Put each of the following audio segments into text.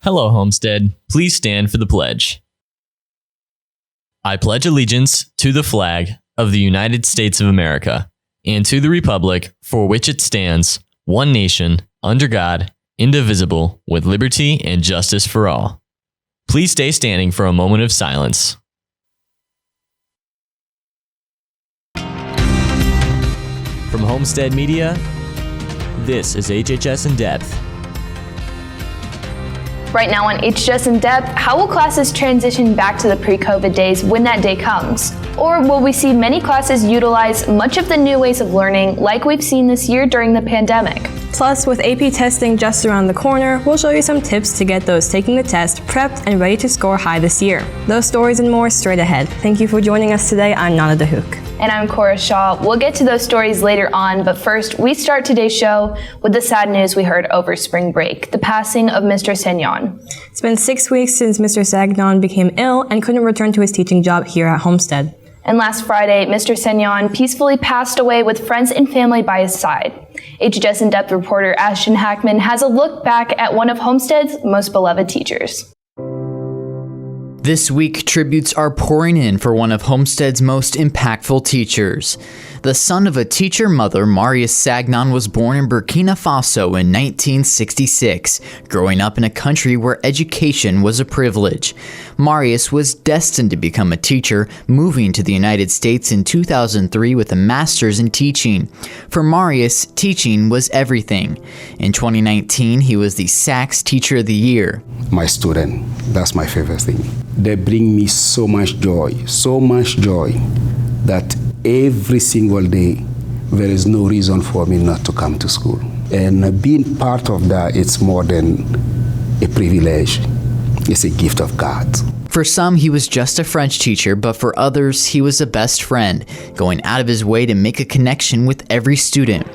Hello, Homestead. Please stand for the pledge. I pledge allegiance to the flag of the United States of America and to the republic for which it stands, one nation, under God, indivisible, with liberty and justice for all. Please stay standing for a moment of silence. From Homestead Media, this is HHS In Depth. Right now on HHS In Depth, how will classes transition back to the pre-COVID days when that day comes? Or will we see many classes utilize much of the new ways of learning like we've seen this year during the pandemic? Plus, with AP testing just around the corner, we'll show you some tips to get those taking the test prepped and ready to score high this year. Those stories and more straight ahead. Thank you for joining us today. I'm Nana DeHook. And I'm Cora Shaw. We'll get to those stories later on, but first, we start today's show with the sad news we heard over spring break, the passing of Mr. Sagnon. It's been 6 weeks since Mr. Sagnon became ill and couldn't return to his teaching job here at Homestead. And last Friday, Mr. Sagnon peacefully passed away with friends and family by his side. HHS In Depth reporter Ashton Hackman has a look back at one of Homestead's most beloved teachers. This week, tributes are pouring in for one of Homestead's most impactful teachers. The son of a teacher mother, Marius Sagnon was born in Burkina Faso in 1966, growing up in a country where education was a privilege. Marius was destined to become a teacher, moving to the United States in 2003 with a master's in teaching. For Marius, teaching was everything. In 2019, he was the SACS Teacher of the Year. My student, that's my favorite thing. They bring me so much joy that every single day there is no reason for me not to come to school. And being part of that, it's more than a privilege. It's a gift of God. For some, he was just a French teacher, but for others, he was a best friend, going out of his way to make a connection with every student.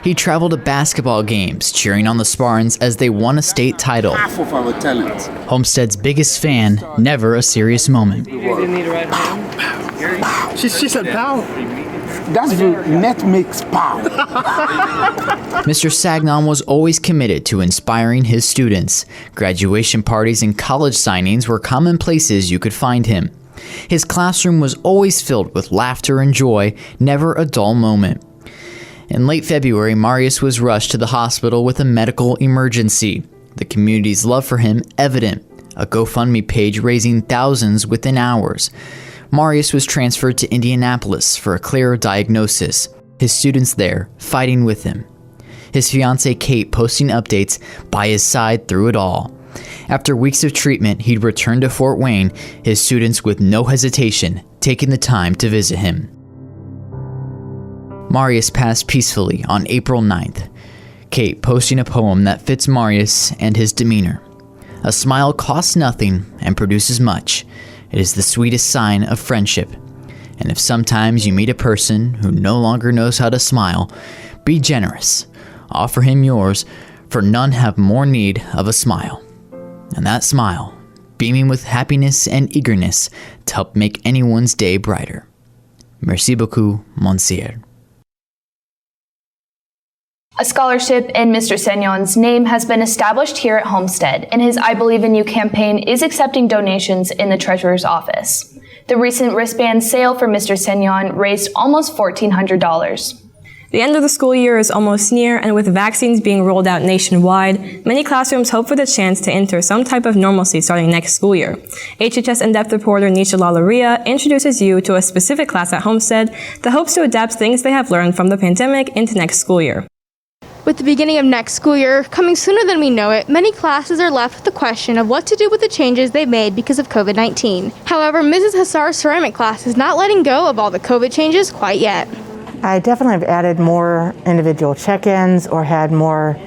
He traveled to basketball games, cheering on the Spartans as they won a state title. Half of our talent. Homestead's biggest fan, never a serious moment. She said pow. That's the net makes pow. Mr. Sagnon was always committed to inspiring his students. Graduation parties and college signings were common places you could find him. His classroom was always filled with laughter and joy, never a dull moment. In late February, Marius was rushed to the hospital with a medical emergency. The community's love for him evident, a GoFundMe page raising thousands within hours. Marius was transferred to Indianapolis for a clearer diagnosis, his students there fighting with him. His fiancée Kate posting updates by his side through it all. After weeks of treatment, he'd returned to Fort Wayne, his students with no hesitation taking the time to visit him. Marius passed peacefully on April 9th. Kate posting a poem that fits Marius and his demeanor. A smile costs nothing and produces much. It is the sweetest sign of friendship. And if sometimes you meet a person who no longer knows how to smile, be generous. Offer him yours, for none have more need of a smile. And that smile, beaming with happiness and eagerness to help make anyone's day brighter. Merci beaucoup, monsieur. A scholarship in Mr. Sagnon's name has been established here at Homestead, and his I Believe in You campaign is accepting donations in the Treasurer's office. The recent wristband sale for Mr. Sagnon raised almost $1,400. The end of the school year is almost near, and with vaccines being rolled out nationwide, many classrooms hope for the chance to enter some type of normalcy starting next school year. HHS In Depth reporter Nisha Lalaria introduces you to a specific class at Homestead that hopes to adapt things they have learned from the pandemic into next school year. With the beginning of next school year coming sooner than we know it, many classes are left with the question of what to do with the changes they made because of COVID-19. However, Mrs. Hassar's ceramic class is not letting go of all the COVID changes quite yet. I definitely have added more individual check-ins or had more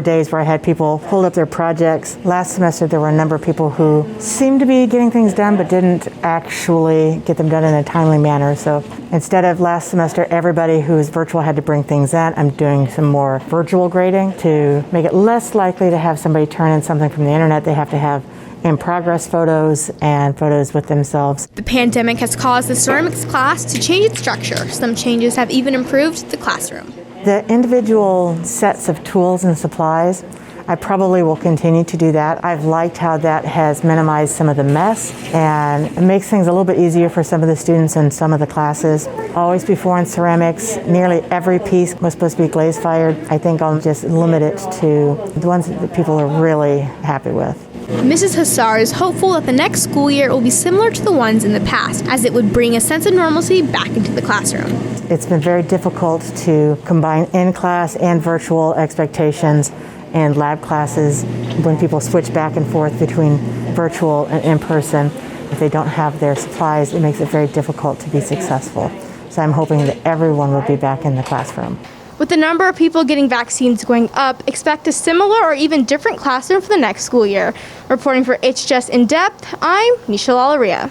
days where I had people hold up their projects. Last semester there were a number of people who seemed to be getting things done but didn't actually get them done in a timely manner. So instead of last semester everybody who's virtual had to bring things in, I'm doing some more virtual grading to make it less likely to have somebody turn in something from the internet. They have to have in-progress photos and photos with themselves. The pandemic has caused the ceramics class to change its structure. Some changes have even improved the classroom. The individual sets of tools and supplies I probably will continue to do that. I've liked how that has minimized some of the mess and it makes things a little bit easier for some of the students in some of the classes. Always before in ceramics, nearly every piece was supposed to be glaze fired. I think I'll just limit it to the ones that people are really happy with. Mrs. Hassar is hopeful that the next school year will be similar to the ones in the past, as it would bring a sense of normalcy back into the classroom. It's been very difficult to combine in-class and virtual expectations and lab classes when people switch back and forth between virtual and in-person. If they don't have their supplies, it makes it very difficult to be successful. So I'm hoping that everyone will be back in the classroom. With the number of people getting vaccines going up, expect a similar or even different classroom for the next school year. Reporting for HHS In Depth, I'm Nisha Lalaria.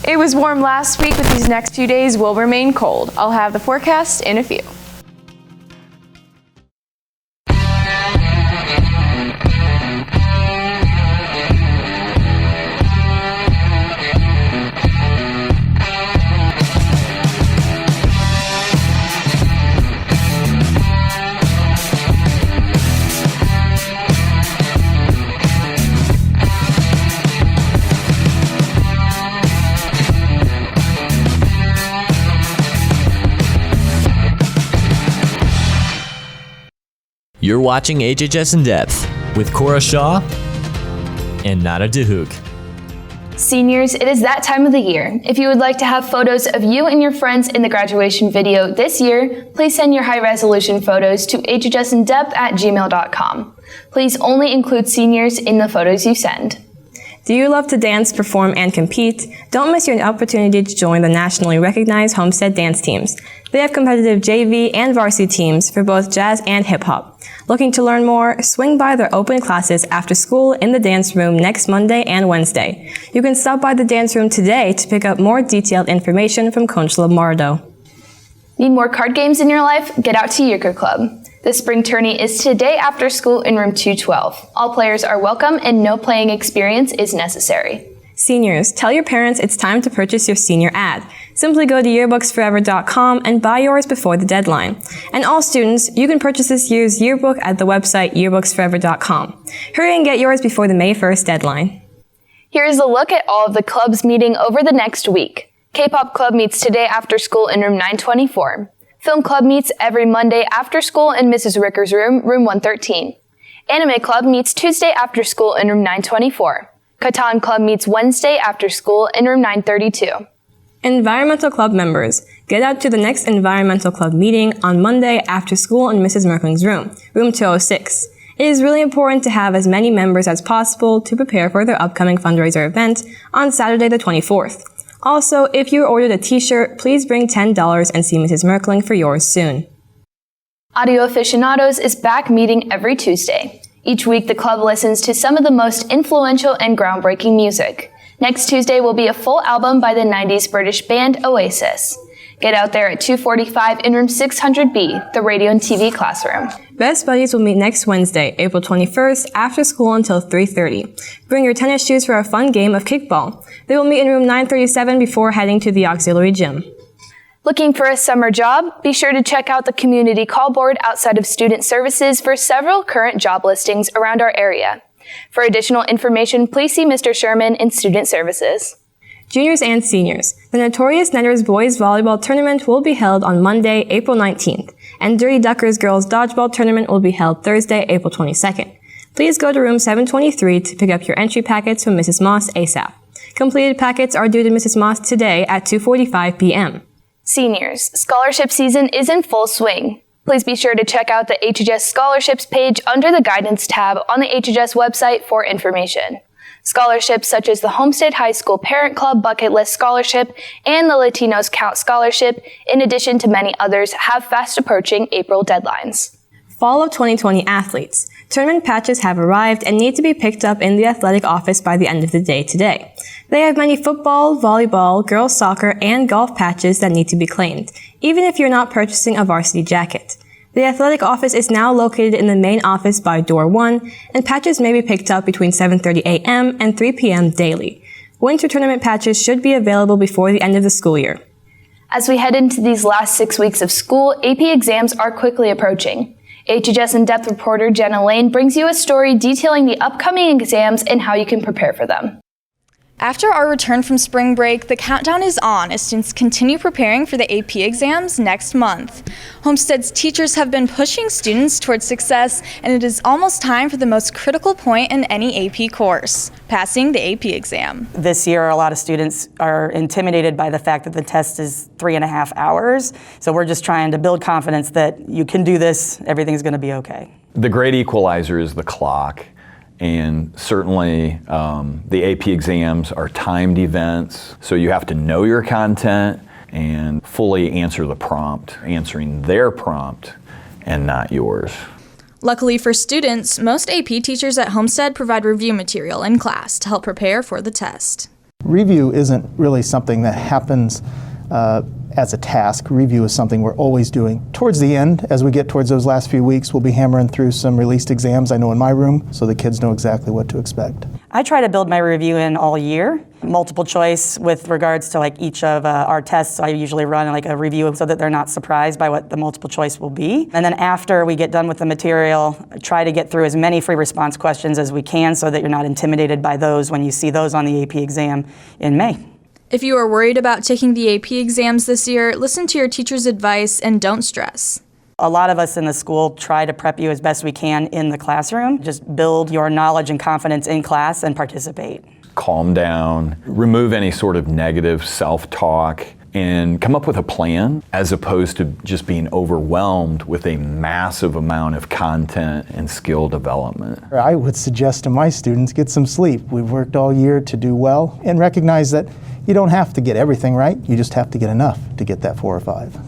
It was warm last week, but these next few days will remain cold. I'll have the forecast in a few. You're watching HHS In Depth with Cora Shaw and Nada Dahouk. Seniors, it is that time of the year. If you would like to have photos of you and your friends in the graduation video this year, please send your high-resolution photos to hhsindepth@gmail.com. Please only include seniors in the photos you send. Do you love to dance, perform, and compete? Don't miss your opportunity to join the nationally recognized Homestead dance teams. They have competitive JV and varsity teams for both jazz and hip-hop. Looking to learn more? Swing by their open classes after school in the dance room next Monday and Wednesday. You can stop by the dance room today to pick up more detailed information from Coach Lombardo. Need more card games in your life? Get out to Euchre Club. The spring tourney is today after school in room 212. All players are welcome and no playing experience is necessary. Seniors, tell your parents it's time to purchase your senior ad. Simply go to yearbooksforever.com and buy yours before the deadline. And all students, you can purchase this year's yearbook at the website yearbooksforever.com. Hurry and get yours before the May 1st deadline. Here is a look at all of the clubs meeting over the next week. K-pop club meets today after school in room 924. Film club meets every Monday after school in Mrs. Ricker's room, room 113. Anime club meets Tuesday after school in room 924. Catan club meets Wednesday after school in room 932. Environmental club members, get out to the next environmental club meeting on Monday after school in Mrs. Merkling's room, room 206. It is really important to have as many members as possible to prepare for their upcoming fundraiser event on Saturday the 24th. Also, if you ordered a t-shirt, please bring $10 and see Mrs. Merkling for yours soon. Audio Aficionados is back meeting every Tuesday. Each week, the club listens to some of the most influential and groundbreaking music. Next Tuesday will be a full album by the 90s British band Oasis. Get out there at 2:45 in room 600B, the radio and TV classroom. Best Buddies will meet next Wednesday, April 21st, after school until 3:30. Bring your tennis shoes for a fun game of kickball. They will meet in room 937 before heading to the auxiliary gym. Looking for a summer job? Be sure to check out the community call board outside of Student Services for several current job listings around our area. For additional information, please see Mr. Sherman in Student Services. Juniors and seniors, the Notorious Netters Boys Volleyball Tournament will be held on Monday, April 19th, and Dirty Duckers Girls Dodgeball Tournament will be held Thursday, April 22nd. Please go to room 723 to pick up your entry packets from Mrs. Moss ASAP. Completed packets are due to Mrs. Moss today at 2:45 p.m. Seniors, scholarship season is in full swing. Please be sure to check out the HHS Scholarships page under the Guidance tab on the HHS website for information. Scholarships such as the Homestead High School Parent Club Bucket List Scholarship and the Latinos Count Scholarship, in addition to many others, have fast approaching April deadlines. Fall of 2020 athletes. Tournament patches have arrived and need to be picked up in the athletic office by the end of the day today. They have many football, volleyball, girls soccer, and golf patches that need to be claimed, even if you're not purchasing a varsity jacket. The athletic office is now located in the main office by door 1, and patches may be picked up between 7:30 a.m. and 3 p.m. daily. Winter tournament patches should be available before the end of the school year. As we head into these last 6 weeks of school, AP exams are quickly approaching. HHS In-Depth reporter Jenna Lane brings you a story detailing the upcoming exams and how you can prepare for them. After our return from spring break, the countdown is on as students continue preparing for the AP exams next month. Homestead's teachers have been pushing students towards success, and it is almost time for the most critical point in any AP course, passing the AP exam. This year, a lot of students are intimidated by the fact that the test is 3.5 hours. So we're just trying to build confidence that you can do this, everything's going to be okay. The great equalizer is the clock. And certainly the AP exams are timed events, so you have to know your content and fully answer the prompt, answering their prompt and not yours. Luckily for students, most AP teachers at Homestead provide review material in class to help prepare for the test. Review isn't really something that happens as a task. Review is something we're always doing. Towards the end, as we get towards those last few weeks, we'll be hammering through some released exams I know in my room, so the kids know exactly what to expect. I try to build my review in all year. Multiple choice with regards to each of our tests. I usually run a review so that they're not surprised by what the multiple choice will be. And then after we get done with the material, I try to get through as many free response questions as we can so that you're not intimidated by those when you see those on the AP exam in May. If you are worried about taking the AP exams this year, listen to your teacher's advice and don't stress. A lot of us in the school try to prep you as best we can in the classroom. Just build your knowledge and confidence in class and participate. Calm down, remove any sort of negative self-talk, and come up with a plan as opposed to just being overwhelmed with a massive amount of content and skill development. I would suggest to my students, get some sleep. We've worked all year to do well, and recognize that you don't have to get everything right, you just have to get enough to get that 4 or 5.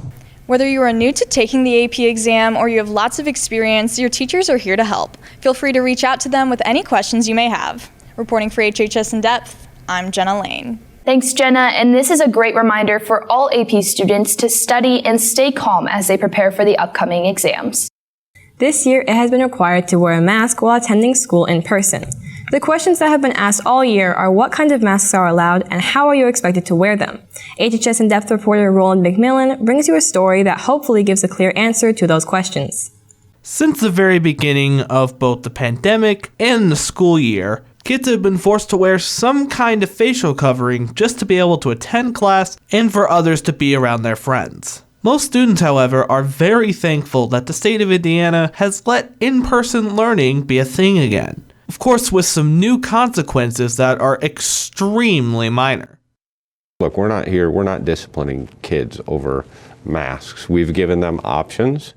Whether you are new to taking the AP exam or you have lots of experience, your teachers are here to help. Feel free to reach out to them with any questions you may have. Reporting for HHS In Depth, I'm Jenna Lane. Thanks, Jenna, and this is a great reminder for all AP students to study and stay calm as they prepare for the upcoming exams. This year, it has been required to wear a mask while attending school in person. The questions that have been asked all year are what kinds of masks are allowed and how are you expected to wear them? HHS In-Depth reporter Roland McMillan brings you a story that hopefully gives a clear answer to those questions. Since the very beginning of both the pandemic and the school year, kids have been forced to wear some kind of facial covering just to be able to attend class and for others to be around their friends. Most students, however, are very thankful that the state of Indiana has let in-person learning be a thing again. Of course, with some new consequences that are extremely minor. Look, we're not disciplining kids over masks. We've given them options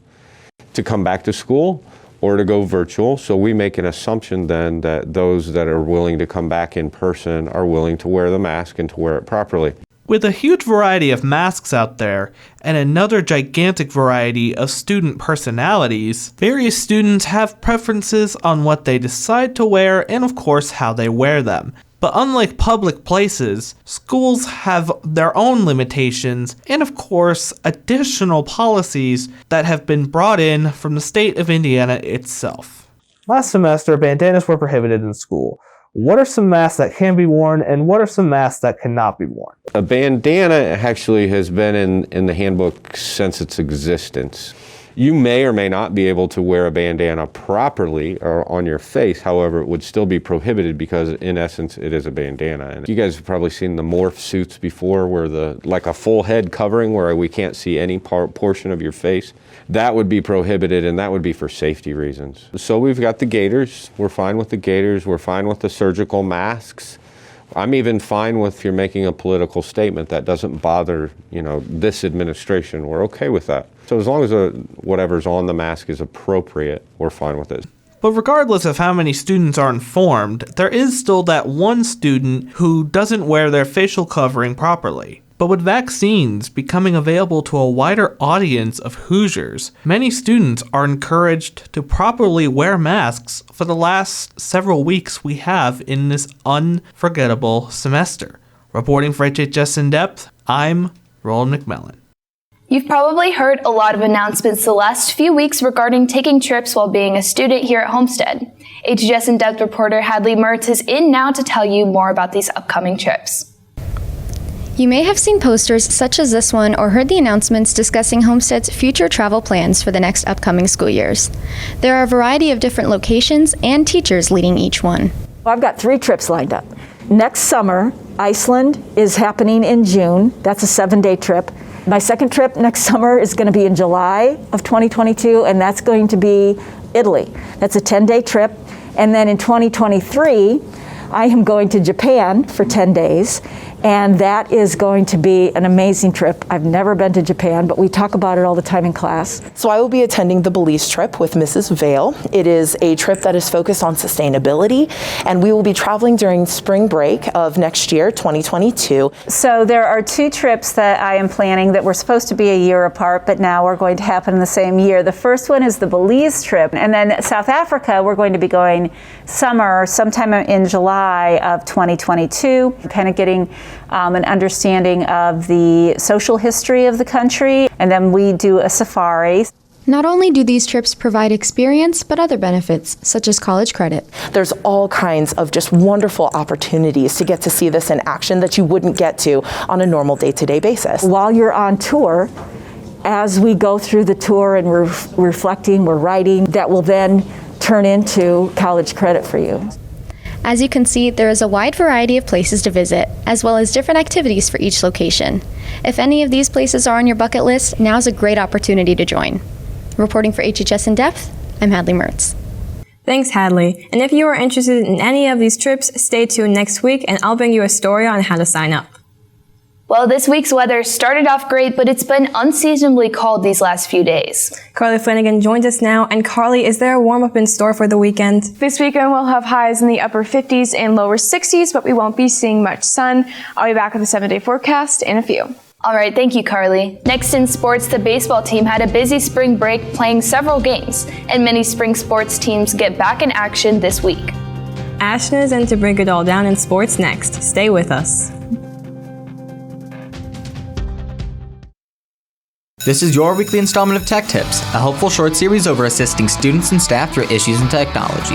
to come back to school or to go virtual. So we make an assumption then that those that are willing to come back in person are willing to wear the mask and to wear it properly. With a huge variety of masks out there and another gigantic variety of student personalities, various students have preferences on what they decide to wear and of course how they wear them. But unlike public places, schools have their own limitations and of course additional policies that have been brought in from the state of Indiana itself. Last semester, bandanas were prohibited in school. What are some masks that can be worn and what are some masks that cannot be worn? A bandana actually has been in the handbook since its existence. You may or may not be able to wear a bandana properly or on your face. However, it would still be prohibited because in essence it is a bandana. And you guys have probably seen the morph suits before where like a full head covering where we can't see any portion of your face. That would be prohibited and that would be for safety reasons. So we've got the gaiters. We're fine with the gaiters. We're fine with the surgical masks. I'm even fine with if you're making a political statement that doesn't bother, this administration. We're okay with that. So as long as whatever's on the mask is appropriate, we're fine with it. But regardless of how many students are informed, there is still that one student who doesn't wear their facial covering properly. But with vaccines becoming available to a wider audience of Hoosiers, many students are encouraged to properly wear masks for the last several weeks we have in this unforgettable semester. Reporting for HHS In Depth, I'm Roland McMillan. You've probably heard a lot of announcements the last few weeks regarding taking trips while being a student here at Homestead. HHS In Depth reporter Hadley Mertz is in now to tell you more about these upcoming trips. You may have seen posters such as this one or heard the announcements discussing Homestead's future travel plans for the next upcoming school years. There are a variety of different locations and teachers leading each one. I've got 3 trips lined up. Next summer, Iceland is happening in June. That's a 7-day trip. My second trip next summer is going to be in July of 2022, and that's going to be Italy. That's a 10-day trip. And then in 2023, I am going to Japan for 10 days, and that is going to be an amazing trip. I've never been to Japan, but we talk about it all the time in class. So I will be attending the Belize trip with Mrs. Vale. It is a trip that is focused on sustainability, and we will be traveling during spring break of next year, 2022. So there are 2 trips that I am planning that were supposed to be a year apart, but now are going to happen in the same year. The first one is the Belize trip, and then South Africa, we're going to be going sometime in July of 2022, kind of getting an understanding of the social history of the country, and then we do a safari. Not only do these trips provide experience, but other benefits, such as college credit. There's all kinds of just wonderful opportunities to get to see this in action that you wouldn't get to on a normal day-to-day basis. While you're on tour, as we go through the tour and we're reflecting, we're writing, that will then turn into college credit for you. As you can see, there is a wide variety of places to visit, as well as different activities for each location. If any of these places are on your bucket list, now's a great opportunity to join. Reporting for HHS In Depth, I'm Hadley Mertz. Thanks, Hadley. And if you are interested in any of these trips, stay tuned next week and I'll bring you a story on how to sign up. Well, this week's weather started off great, but it's been unseasonably cold these last few days. Carly Flanagan joins us now. And Carly, is there a warm-up in store for the weekend? This weekend we'll have highs in the upper 50s and lower 60s, but we won't be seeing much sun. I'll be back with a 7-day forecast in a few. All right, thank you, Carly. Next in sports, the baseball team had a busy spring break playing several games, and many spring sports teams get back in action this week. Ashton is in to break it all down in sports next. Stay with us. This is your weekly installment of Tech Tips, a helpful short series over assisting students and staff through issues in technology.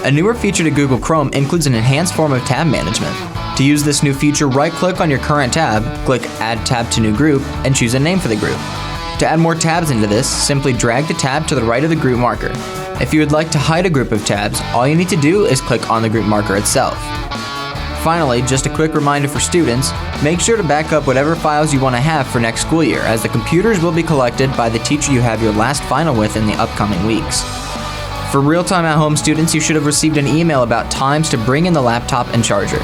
A newer feature to Google Chrome includes an enhanced form of tab management. To use this new feature, right-click on your current tab, click Add Tab to New Group, and choose a name for the group. To add more tabs into this, simply drag the tab to the right of the group marker. If you would like to hide a group of tabs, all you need to do is click on the group marker itself. Finally, just a quick reminder for students, make sure to back up whatever files you want to have for next school year, as the computers will be collected by the teacher you have your last final with in the upcoming weeks. For real-time at-home students, you should have received an email about times to bring in the laptop and charger.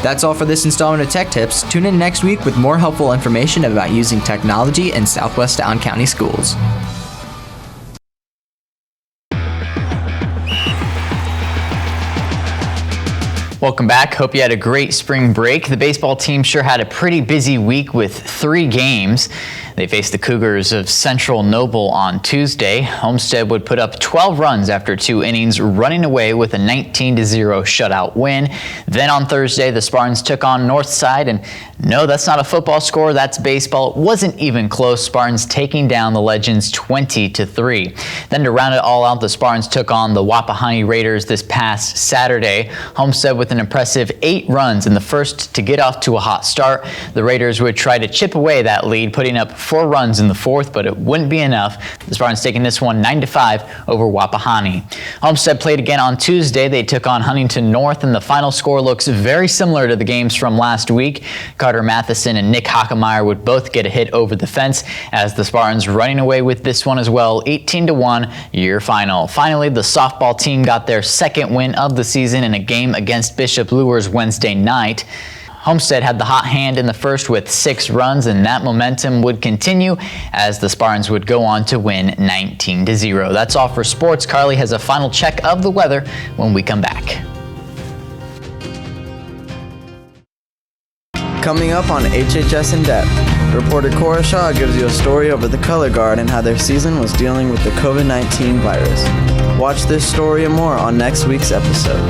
That's all for this installment of Tech Tips. Tune in next week with more helpful information about using technology in Southwest Allen County schools. Welcome back. Hope you had a great spring break. The baseball team sure had a pretty busy week with 3 games. They faced the Cougars of Central Noble on Tuesday. Homestead would put up 12 runs after 2 innings, running away with a 19-0 shutout win. Then on Thursday, the Spartans took on Northside, and no, that's not a football score, that's baseball. It wasn't even close. Spartans taking down the Legends 20-3. Then to round it all out, the Spartans took on the Wapahani Raiders this past Saturday. Homestead with an impressive 8 runs in the first to get off to a hot start. The Raiders would try to chip away that lead, putting up 4 runs in the fourth, but it wouldn't be enough. The Spartans taking this one 9-5 over Wapahani. Homestead played again on Tuesday. They took on Huntington North, and the final score looks very similar to the games from last week. Carter Matheson and Nick Hockemeyer would both get a hit over the fence, as the Spartans running away with this one as well, 18-1 year final. Finally, the softball team got their second win of the season in a game against Bishop Luers Wednesday night. Homestead had the hot hand in the first with 6 runs, and that momentum would continue as the Spartans would go on to win 19-0. That's all for sports. Carly has a final check of the weather when we come back. Coming up on HHS In Depth, reporter Cora Shaw gives you a story over the Color Guard and how their season was dealing with the COVID-19 virus. Watch this story and more on next week's episode.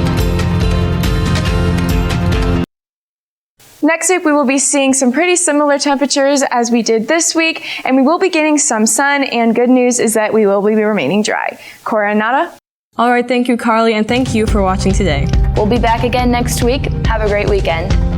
Next week, we will be seeing some pretty similar temperatures as we did this week, and we will be getting some sun, and good news is that we will be remaining dry. Cora and Nada? All right, thank you, Carly, and thank you for watching today. We'll be back again next week. Have a great weekend.